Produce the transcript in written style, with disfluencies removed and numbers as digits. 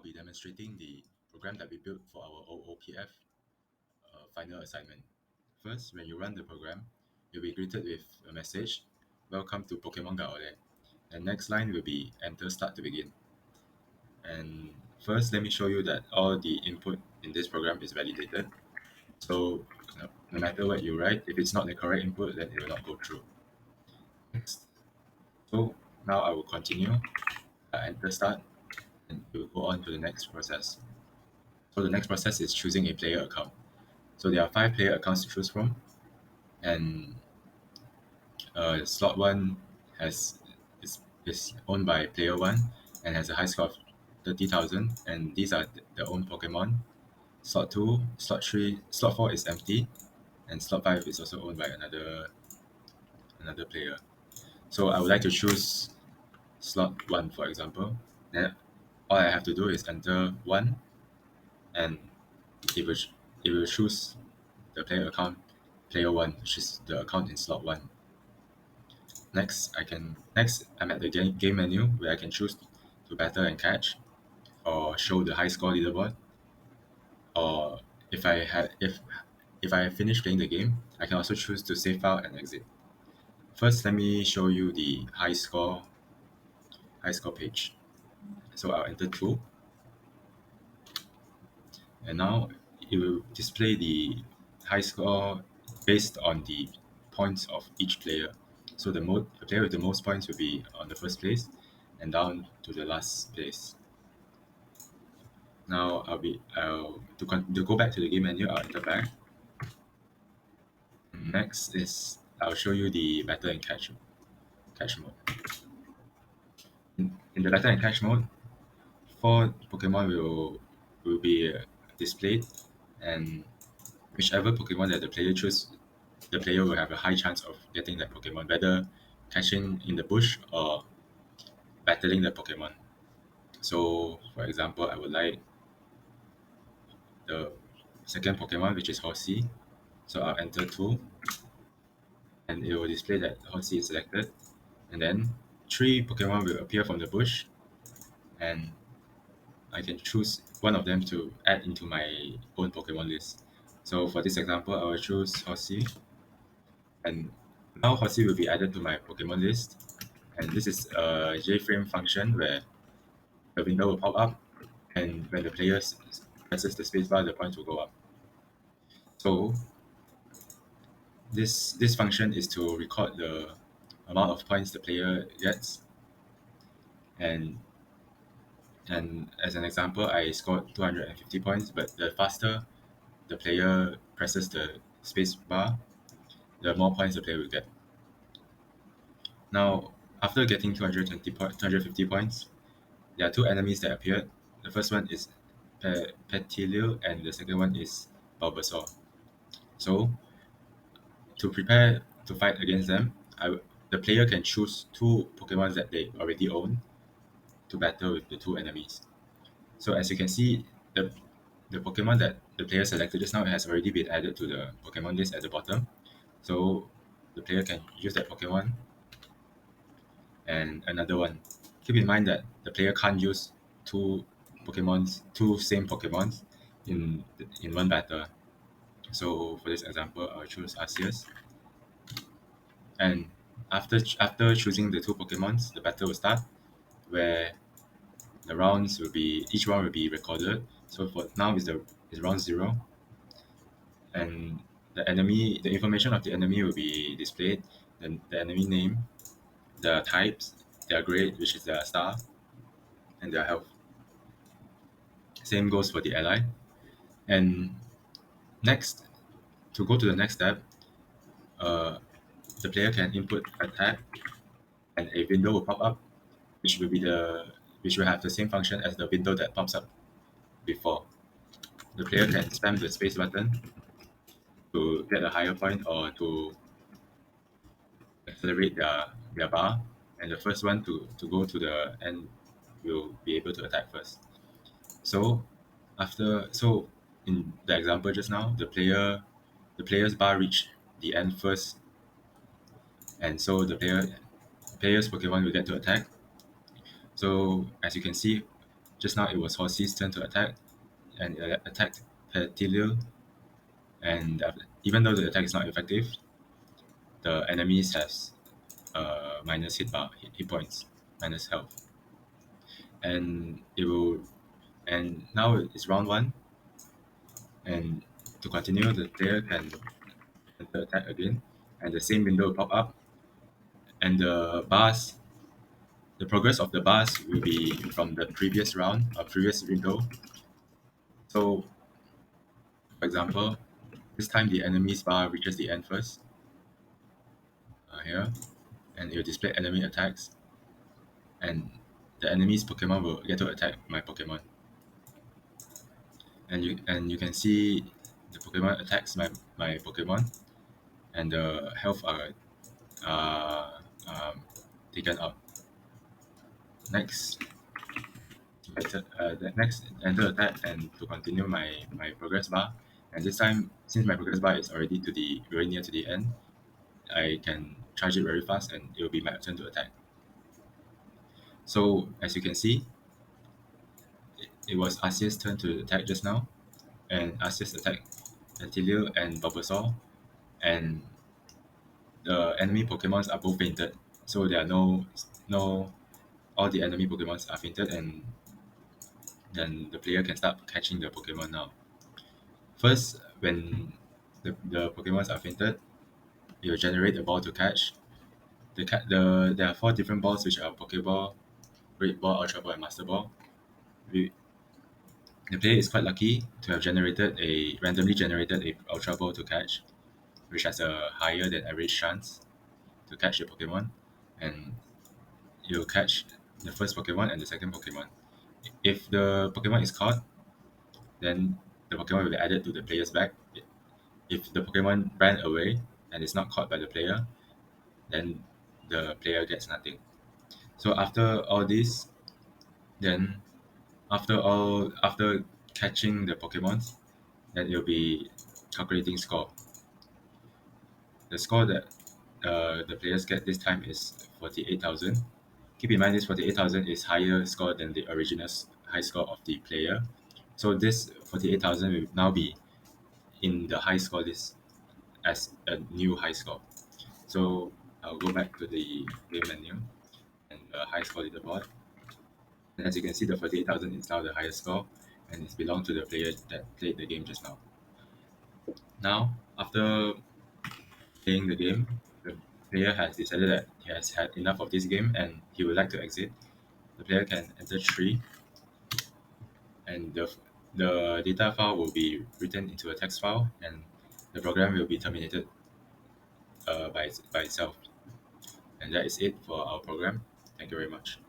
be demonstrating the program that we built for our OOPF final assignment. First, when you run the program, you'll be greeted with a message, "Welcome to Pokemon Gaole." And next line will be "Enter Start to begin." And first, let me show you that all the input in this program is validated. So no matter what you write, if it's not the correct input, then it will not go through. Next. So now I will continue, enter start, and we will go on to the next process. So the next process is choosing a player account. So there are 5 player accounts to choose from, and slot 1 has is owned by player 1 and has a high score of 30,000, and these are their own Pokemon. Slot 2, slot 3, slot 4 is empty, and slot 5 is also owned by another player. So I would like to choose slot 1, for example. Then all I have to do is enter 1, and it will choose the player account player 1, which is the account in slot 1. Next, I'm at the game menu where I can choose to battle and catch, or show the high score leaderboard, or if I finish playing the game, I can also choose to save file and exit. First, let me show you the high score page. So I'll enter 2, and now it will display the high score based on the points of each player. So the player with the most points will be on the first place, and down to the last place. Now to go back to the game menu, I'll enter back. Next is I'll show you the battle and catch mode. In the battle and catch mode, 4 Pokemon will be displayed, and whichever Pokemon that the player choose, the player will have a high chance of getting that Pokemon, whether catching in the bush or battling the Pokemon. So, for example, I would like the second Pokemon, which is Horsey. So I'll enter 2, and it will display that Horsey is selected. And then 3 Pokemon will appear from the bush, and I can choose one of them to add into my own Pokemon list. So for this example, I will choose Horsey, and now Horsey will be added to my Pokemon list. And this is a JFrame function where the window will pop up, and when the player presses the spacebar, the points will go up. So this function is to record the amount of points the player gets, and as an example, I scored 250 points, but the faster the player presses the space bar, the more points the player will get. Now, after getting 250 points, there are 2 enemies that appeared. The first one is Liew, and the second one is Bulbasaur. So, to prepare to fight against them, the player can choose 2 Pokemon that they already own to battle with the 2 enemies. So as you can see, the Pokemon that the player selected just now has already been added to the Pokemon list at the bottom. So the player can use that Pokemon and another one. Keep in mind that the player can't use 2 same Pokemons in one battle. So for this example, I'll choose Arceus. And after choosing the 2 Pokemons, the battle will start, where each round will be recorded. So for now is round 0, and the information of the enemy will be displayed. The enemy name, the types, their grade, which is their star, and their health. Same goes for the ally. And next, to go to the next step, the player can input attack, and a window will pop up, which will have the same function as the window that pops up before. The player can spam the space button to get a higher point or to accelerate their bar, and the first one to go to the end will be able to attack first. So in the example just now, the player's bar reached the end first, and so the player's Pokemon will get to attack. So as you can see, Just now it was Horsey's turn to attack, and it attacked Teow, and even though the attack is not effective, the enemies has minus hit points, minus health, and it will. And now it's round one, and to continue, the player can enter attack again, and the same window will pop up, and the progress of the bars will be from the previous round or previous window. So, for example, this time the enemy's bar reaches the end first, here, and it will display enemy attacks, and the enemy's Pokemon will get to attack my Pokemon. And you can see the Pokemon attacks my Pokemon, and the health are uh, um, taken out. Next, the next enter attack and to continue my progress bar. And this time, since my progress bar is already very near to the end, I can charge it very fast, and it will be my turn to attack. So as you can see, it was Asia's turn to attack just now, and Asia's attack Antilio and Bulbasaur, and the enemy Pokemons are both fainted. So there are no all the enemy Pokemons are fainted, and then the player can start catching the Pokemon now. First, when the Pokemons are fainted, it will generate a ball to catch. There are four different balls which are Pokeball, Great Ball, Ultra Ball, and Master Ball. We, the player is quite lucky to have randomly generated a Ultra Ball to catch, which has a higher than average chance to catch the Pokemon, and you'll catch the first Pokemon and the second Pokemon. If the Pokemon is caught, then the Pokemon will be added to the player's bag. If the Pokemon ran away and is not caught by the player, then the player gets nothing. So after all this, then after catching the Pokemons, then it'll be calculating score. The score that the players get this time is 48,000. Keep in mind this 48,000 is higher score than the original high score of the player. So this 48,000 will now be in the high score list as a new high score. So I'll go back to the game menu and the high score leaderboard. And as you can see, the 48,000 is now the highest score, and it's belonged to the player that played the game just now. Now, after playing the game, the player has decided that he has had enough of this game and he would like to exit. The player can enter 3, and the data file will be written into a text file, and the program will be terminated by itself. And that is it for our program. Thank you very much.